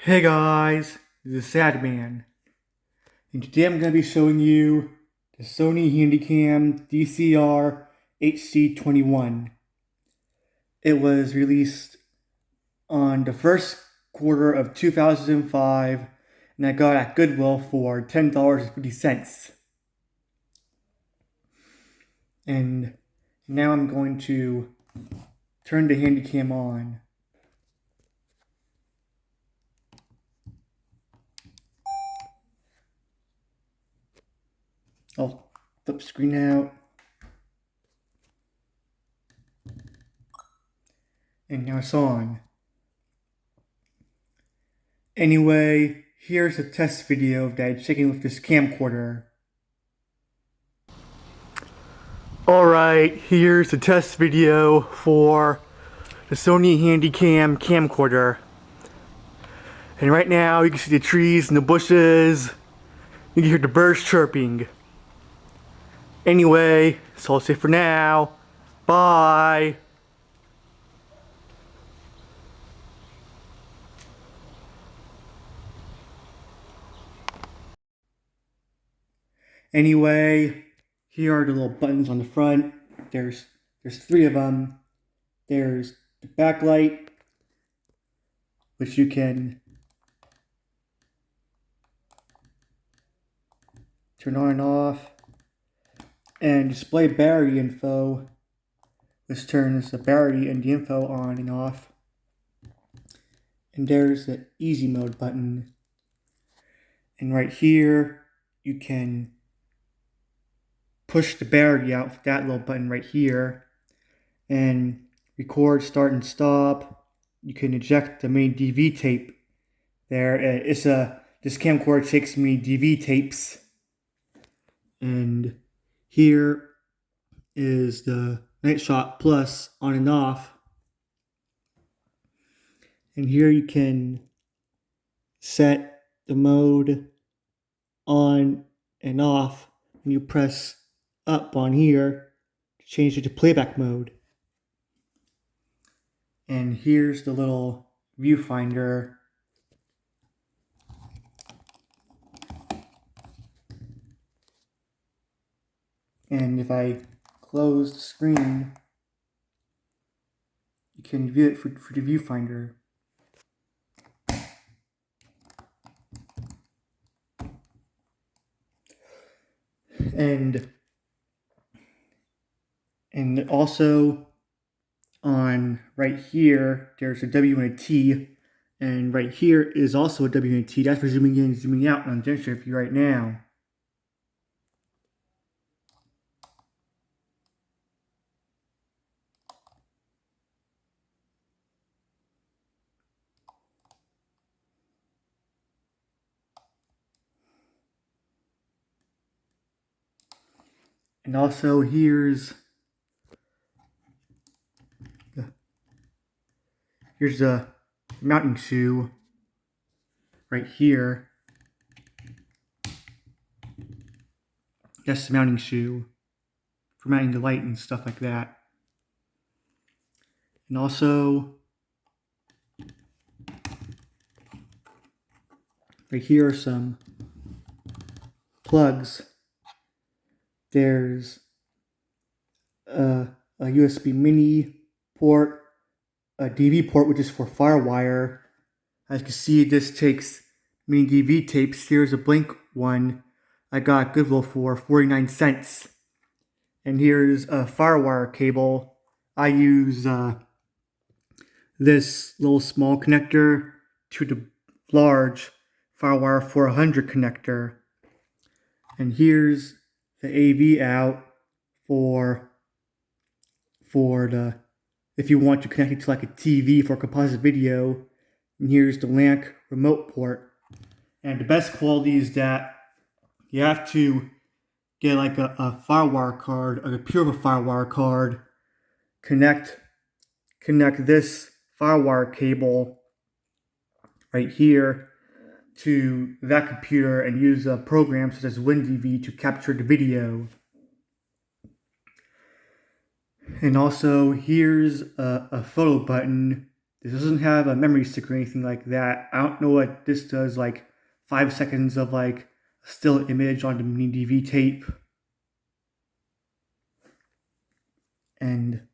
Hey guys, this is Sad Man, and today I'm going to be showing you the Sony Handycam DCR-HC21. It was released on the first quarter of 2005, and I got it at Goodwill for $10.50. And now I'm going to turn the Handycam on. I'll flip screen out. And now it's on. Anyway, here's a test video that I'm taking with this camcorder. Alright, here's the test video for the Sony Handycam camcorder. And right now you can see the trees and the bushes. You can hear the birds chirping. Anyway, that's all I'll say for now. Bye! Anyway, here are the little buttons on the front. There's three of them. There's the backlight, which you can turn on and off, and display battery info. This turns the battery and the info on and off. And there's the easy mode button. And right here, you can push the battery out with that little button right here and record, start, and stop. You can eject the MiniDV tape there. This camcorder takes MiniDV tapes. And here is the Night Shot Plus on and off. And here you can set the mode on and off, and you press up on here to change it to playback mode. And here's the little viewfinder. And if I close the screen, you can view it for the viewfinder. And also on right here, there's a W and a T, and right here is also a W and a T. That's for zooming in and zooming out, and I'm demonstrating for you right now. And also here's the mounting shoe right here. That's the mounting shoe for mounting the light and stuff like that. And also right here are some plugs. There's a USB mini port, a DV port, which is for FireWire. As you can see, this takes MiniDV tapes. Here's a blank one I got at Goodwill for 49 cents. And here's a FireWire cable. I use this little small connector to the large FireWire 400 connector. And here's the AV out for the, if you want to connect it to like a TV for composite video. And here's the LANC remote port. And the best quality is that you have to get like a FireWire card, like a pure FireWire card, connect this FireWire cable right here to that computer and use a program such as MiniDV to capture the video. And also here's a photo button. This doesn't have a memory stick or anything like that. I don't know what this does, like 5 seconds of like a still image on the MiniDV tape. And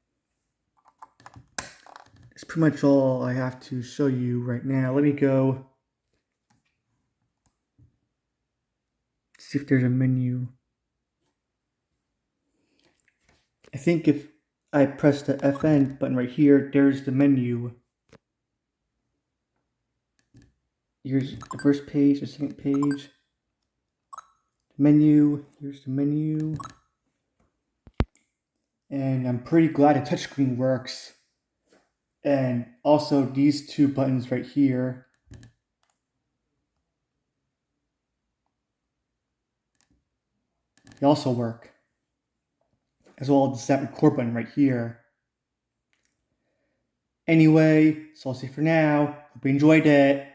it's pretty much all I have to show you right now. Let me go see if there's a menu. I think if I press the FN button right here, there's the menu. Here's the first page, the second page, menu, here's the menu. And I'm pretty glad the touchscreen works. And also these two buttons right here. They also work. As well as that record button right here. Anyway, so I'll say for now. Hope you enjoyed it.